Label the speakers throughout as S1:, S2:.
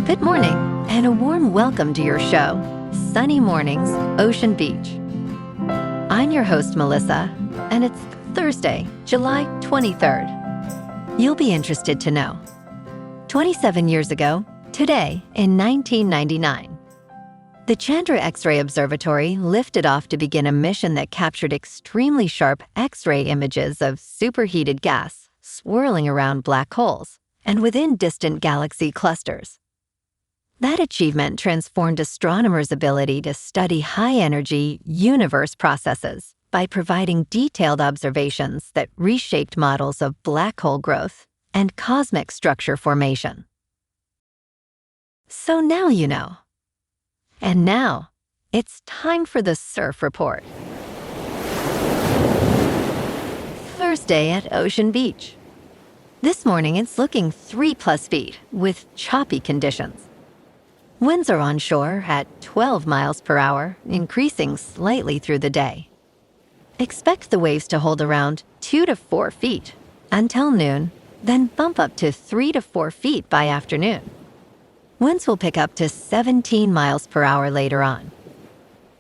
S1: Good morning, and a warm welcome to your show, Sunny Mornings, Ocean Beach. I'm your host, Melissa, and it's Thursday, July 23rd. You'll be interested to know. 27 years ago, today in 1999, the Chandra X-ray Observatory lifted off to begin a mission that captured extremely sharp X-ray images of superheated gas swirling around black holes and within distant galaxy clusters. That achievement transformed astronomers' ability to study high-energy universe processes by providing detailed observations that reshaped models of black hole growth and cosmic structure formation. So now you know. And now, it's time for the Surf Report. Thursday at Ocean Beach. This morning it's looking 3+ feet with choppy conditions. Winds are onshore at 12 miles per hour, increasing slightly through the day. Expect the waves to hold around 2 to 4 feet until noon, then bump up to 3 to 4 feet by afternoon. Winds will pick up to 17 miles per hour later on.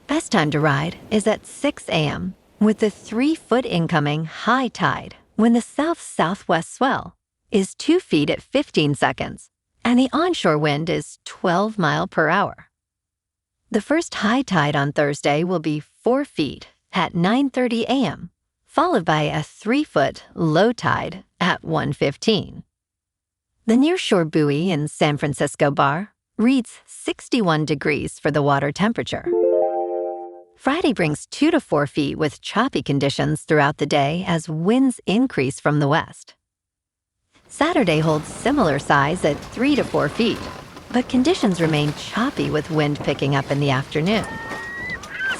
S1: Best time to ride is at 6 a.m. with the 3-foot incoming high tide when the south-southwest swell is 2 feet at 15 seconds and the onshore wind is 12 miles per hour. The first high tide on Thursday will be 4 feet at 9:30 a.m., followed by a 3-foot low tide at 1:15. The nearshore buoy in San Francisco Bar reads 61 degrees for the water temperature. Friday brings 2 to 4 feet with choppy conditions throughout the day as winds increase from the west. Saturday holds similar size at 3 to 4 feet, but conditions remain choppy with wind picking up in the afternoon.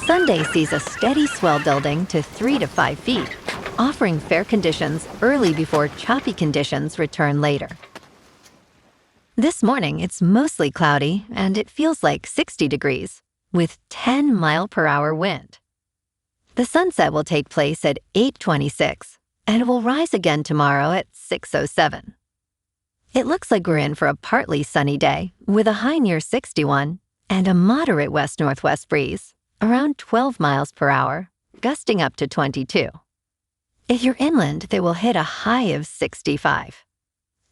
S1: Sunday sees a steady swell building to 3 to 5 feet, offering fair conditions early before choppy conditions return later. This morning it's mostly cloudy and it feels like 60 degrees with 10 mile per hour wind. The sunset will take place at 8:26 and it will rise again tomorrow at 6:07. It looks like we're in for a partly sunny day with a high near 61 and a moderate west-northwest breeze around 12 miles per hour, gusting up to 22. If you're inland, they will hit a high of 65.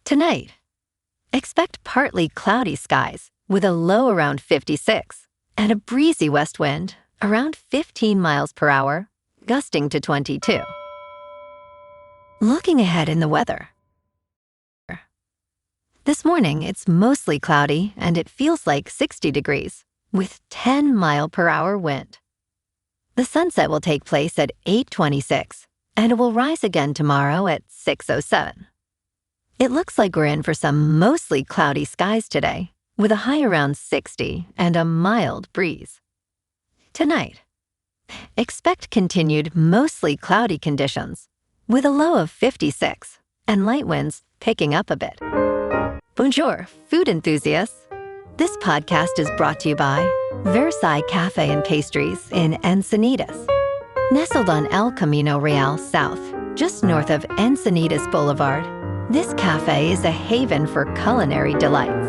S1: Tonight, expect partly cloudy skies with a low around 56 and a breezy west wind around 15 miles per hour, gusting to 22. Looking ahead in the weather. This morning, it's mostly cloudy and it feels like 60 degrees with 10 mile per hour wind. The sunset will take place at 8:26 and it will rise again tomorrow at 6:07. It looks like we're in for some mostly cloudy skies today with a high around 60 and a mild breeze. Tonight, expect continued mostly cloudy conditions with a low of 56 and light winds picking up a bit. Bonjour, food enthusiasts. This podcast is brought to you by Versailles Cafe and Pastries in Encinitas. Nestled on El Camino Real South, just north of Encinitas Boulevard, this cafe is a haven for culinary delights.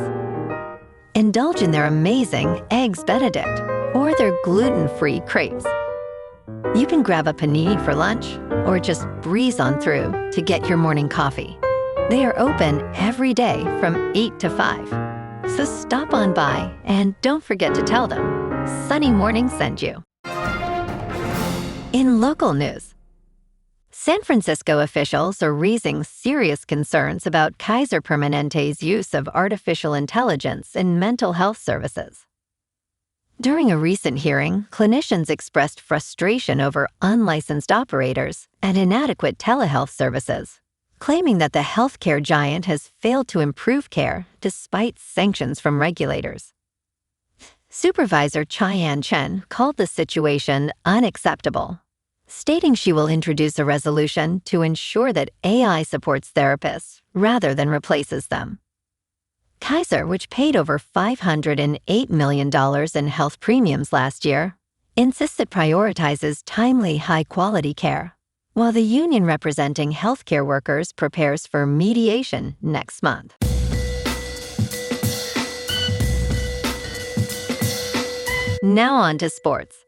S1: Indulge in their amazing Eggs Benedict or their gluten-free crepes. You can grab a panini for lunch or just breeze on through to get your morning coffee. They are open every day from 8 to 5. So stop on by and don't forget to tell them Sunny Morning sent you. In local news, San Francisco officials are raising serious concerns about Kaiser Permanente's use of artificial intelligence in mental health services. During a recent hearing, clinicians expressed frustration over unlicensed operators and inadequate telehealth services, claiming that the healthcare giant has failed to improve care despite sanctions from regulators. Supervisor Cheyenne Chen called the situation unacceptable, stating she will introduce a resolution to ensure that AI supports therapists rather than replaces them. Kaiser, which paid over $508 million in health premiums last year, insists it prioritizes timely, high-quality care, while the union representing healthcare workers prepares for mediation next month. Now on to sports.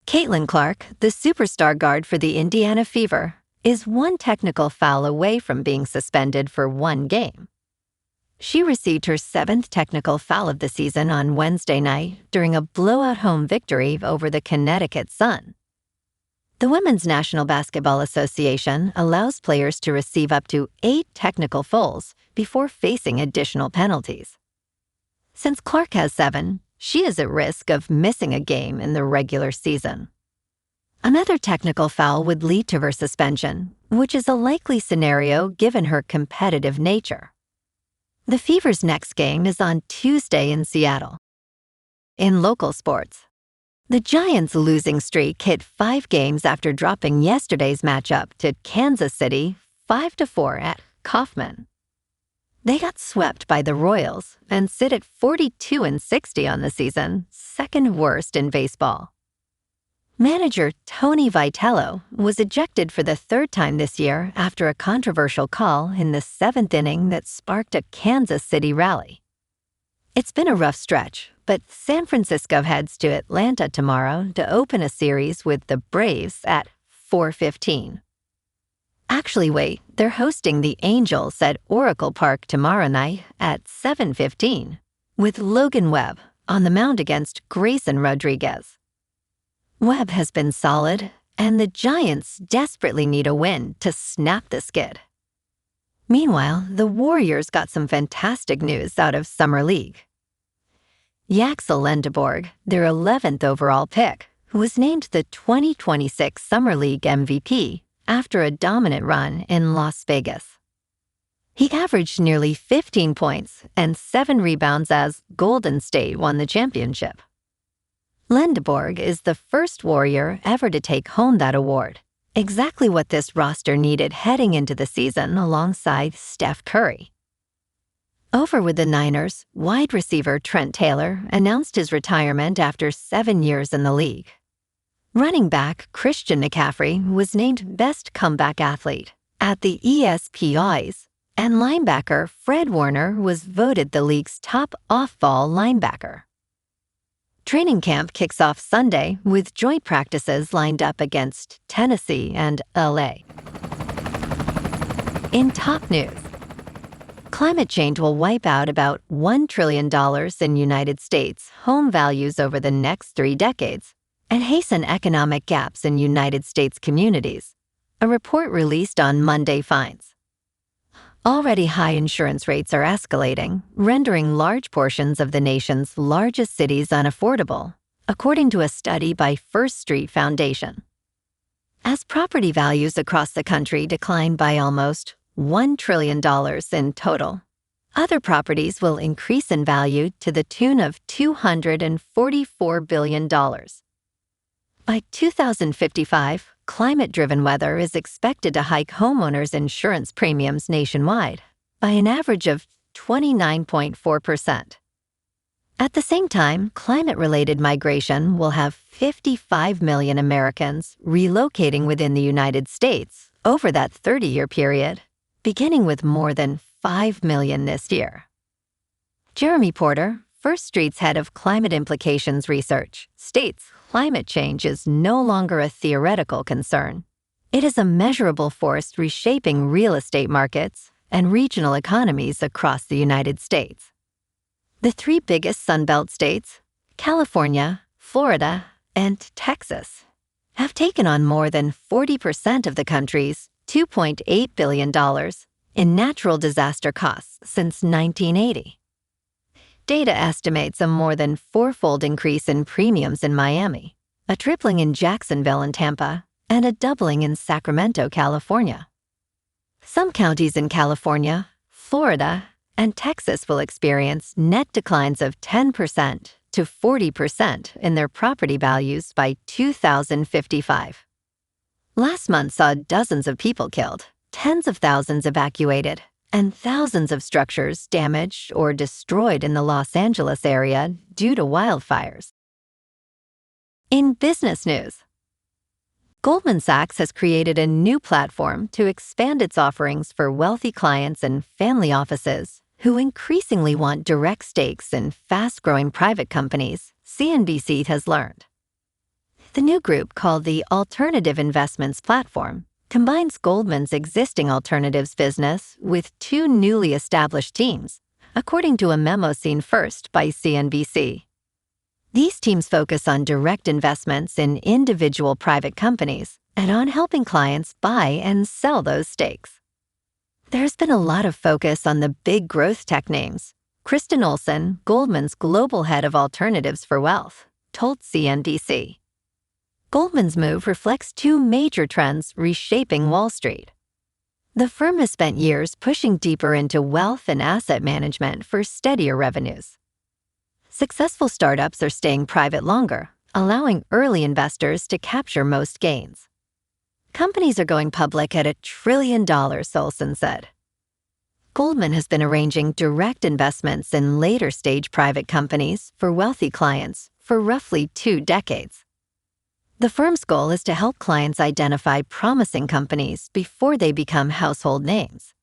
S1: Caitlin Clark, the superstar guard for the Indiana Fever, is one technical foul away from being suspended for one game. She received her 7th technical foul of the season on Wednesday night during a blowout home victory over the Connecticut Sun. The Women's National Basketball Association allows players to receive up to 8 technical fouls before facing additional penalties. Since Clark has 7, she is at risk of missing a game in the regular season. Another technical foul would lead to her suspension, which is a likely scenario given her competitive nature. The Fever's next game is on Tuesday in Seattle. In local sports, the Giants' losing streak hit 5 games after dropping yesterday's matchup to Kansas City 5-4 at Kauffman. They got swept by the Royals and sit at 42-60 on the season, second worst in baseball. Manager Tony Vitello was ejected for the 3rd time this year after a controversial call in the 7th inning that sparked a Kansas City rally. It's been a rough stretch, but San Francisco heads to Atlanta tomorrow to open a series with the Braves at 4:15. Actually, wait, they're hosting the Angels at Oracle Park tomorrow night at 7:15, with Logan Webb on the mound against Grayson Rodriguez. Webb has been solid, and the Giants desperately need a win to snap the skid. Meanwhile, the Warriors got some fantastic news out of Summer League. Yaxel Lendeborg, their 11th overall pick, was named the 2026 Summer League MVP after a dominant run in Las Vegas. He averaged nearly 15 points and 7 rebounds as Golden State won the championship. Lendeborg is the first Warrior ever to take home that award, exactly what this roster needed heading into the season alongside Steph Curry. Over with the Niners, wide receiver Trent Taylor announced his retirement after 7 years in the league. Running back Christian McCaffrey was named Best Comeback Athlete at the ESPYs, and linebacker Fred Warner was voted the league's top off-ball linebacker. Training camp kicks off Sunday with joint practices lined up against Tennessee and LA. In top news, climate change will wipe out about $1 trillion in United States home values over the next 3 decades and hasten economic gaps in United States communities, a report released on Monday finds. Already high insurance rates are escalating, rendering large portions of the nation's largest cities unaffordable, according to a study by First Street Foundation. As property values across the country decline by almost $1 trillion in total, other properties will increase in value to the tune of $244 billion. By 2055, climate-driven weather is expected to hike homeowners' insurance premiums nationwide by an average of 29.4%. At the same time, climate-related migration will have 55 million Americans relocating within the United States over that 30-year period, beginning with more than 5 million this year. Jeremy Porter, First Street's head of climate implications research, states climate change is no longer a theoretical concern. It is a measurable force reshaping real estate markets and regional economies across the United States. The 3 biggest Sunbelt states, California, Florida, and Texas, have taken on more than 40% of the country's $2.8 billion in natural disaster costs since 1980. Data estimates a more than 4-fold increase in premiums in Miami, a tripling in Jacksonville and Tampa, and a doubling in Sacramento, California. Some counties in California, Florida, and Texas will experience net declines of 10% to 40% in their property values by 2055. Last month saw dozens of people killed, tens of thousands evacuated, and thousands of structures damaged or destroyed in the Los Angeles area due to wildfires. In business news, Goldman Sachs has created a new platform to expand its offerings for wealthy clients and family offices who increasingly want direct stakes in fast-growing private companies CNBC has learned. The new group, called the Alternative Investments Platform, combines Goldman's existing alternatives business with two newly established teams, according to a memo seen first by CNBC. These teams focus on direct investments in individual private companies and on helping clients buy and sell those stakes. There's been a lot of focus on the big growth tech names. Kristen Olson, Goldman's global head of alternatives for wealth, told CNBC. Goldman's move reflects two major trends reshaping Wall Street. The firm has spent years pushing deeper into wealth and asset management for steadier revenues. Successful startups are staying private longer, allowing early investors to capture most gains. Companies are going public at $1 trillion, Olson said. Goldman has been arranging direct investments in later-stage private companies for wealthy clients for roughly 2 decades. The firm's goal is to help clients identify promising companies before they become household names.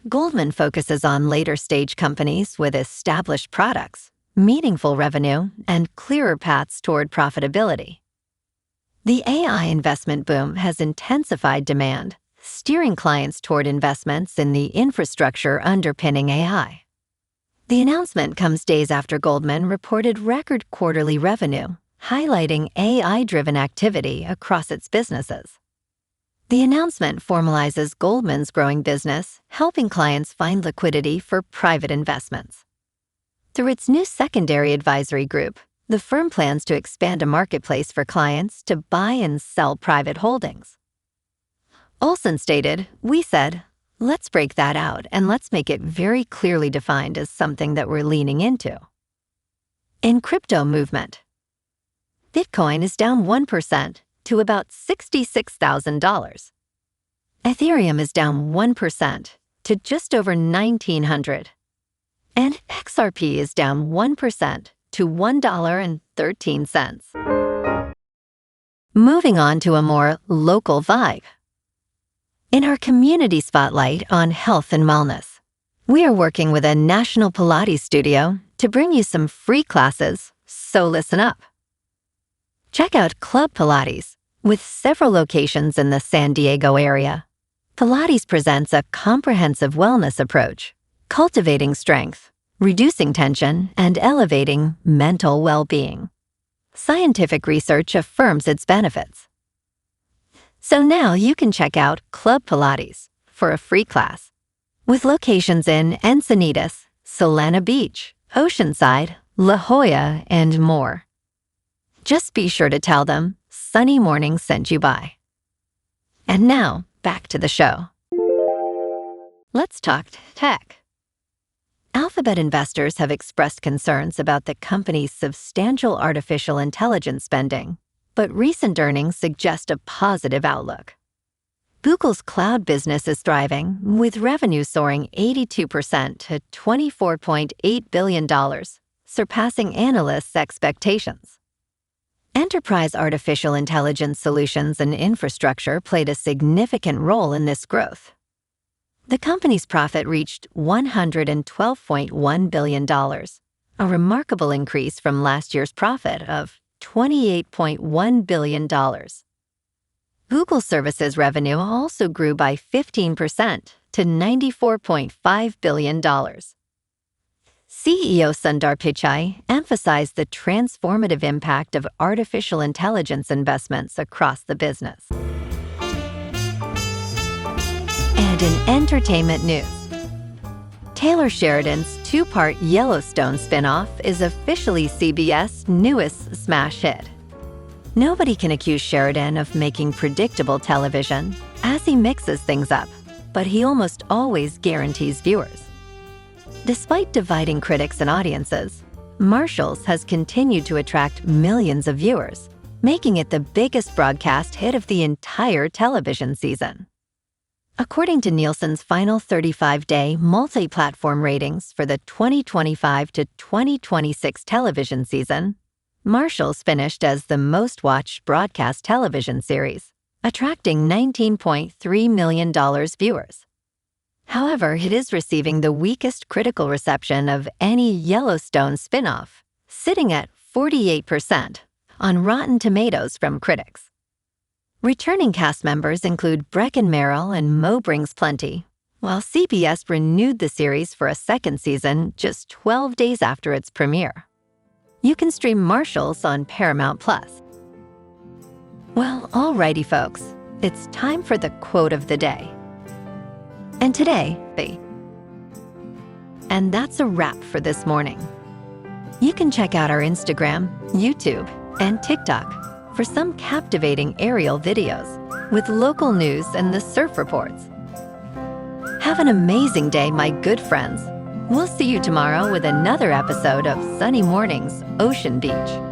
S1: Goldman focuses on later-stage companies with established products, meaningful revenue, and clearer paths toward profitability. The AI investment boom has intensified demand, steering clients toward investments in the infrastructure underpinning AI. The announcement comes days after Goldman reported record quarterly revenue, highlighting AI-driven activity across its businesses. The announcement formalizes Goldman's growing business, helping clients find liquidity for private investments. Through its new secondary advisory group, the firm plans to expand a marketplace for clients to buy and sell private holdings. Olson stated, "We said, let's break that out and let's make it very clearly defined as something that we're leaning into." In crypto movement, Bitcoin is down 1% to about $66,000. Ethereum is down 1% to just over $1,900. And XRP is down 1% to $1.13. Moving on to a more local vibe. In our community spotlight on health and wellness, we are working with a national Pilates studio to bring you some free classes, so listen up. Check out Club Pilates, with several locations in the San Diego area. Pilates presents a comprehensive wellness approach, cultivating strength, reducing tension, and elevating mental well-being. Scientific research affirms its benefits. So now you can check out Club Pilates for a free class, with locations in Encinitas, Solana Beach, Oceanside, La Jolla, and more. Just be sure to tell them Sunny Morning sent you by. And now, back to the show. Let's talk tech. Alphabet investors have expressed concerns about the company's substantial artificial intelligence spending, but recent earnings suggest a positive outlook. Google's cloud business is thriving, with revenue soaring 82% to $24.8 billion, surpassing analysts' expectations. Enterprise artificial intelligence solutions and infrastructure played a significant role in this growth. The company's profit reached $112.1 billion, a remarkable increase from last year's profit of $28.1 billion. Google Services revenue also grew by 15% to $94.5 billion. CEO Sundar Pichai emphasized the transformative impact of artificial intelligence investments across the business. And in entertainment news, Taylor Sheridan's 2-part Yellowstone spinoff is officially CBS' newest smash hit. Nobody can accuse Sheridan of making predictable television, as he mixes things up, but he almost always guarantees viewers. Despite dividing critics and audiences, Marshals has continued to attract millions of viewers, making it the biggest broadcast hit of the entire television season. According to Nielsen's final 35-day multi-platform ratings for the 2025 to 2026 television season, Marshals finished as the most-watched broadcast television series, attracting $19.3 million viewers. However, it is receiving the weakest critical reception of any Yellowstone spinoff, sitting at 48% on Rotten Tomatoes from critics. Returning cast members include Breckin Merrill and Mo Brings Plenty, while CBS renewed the series for a second season just 12 days after its premiere. You can stream Marshals on Paramount+. Well, alrighty folks, it's time for the quote of the day. And today, and that's a wrap for this morning. You can check out our Instagram, YouTube, and TikTok for some captivating aerial videos with local news and the surf reports. Have an amazing day, my good friends. We'll see you tomorrow with another episode of Sunny Mornings, Ocean Beach.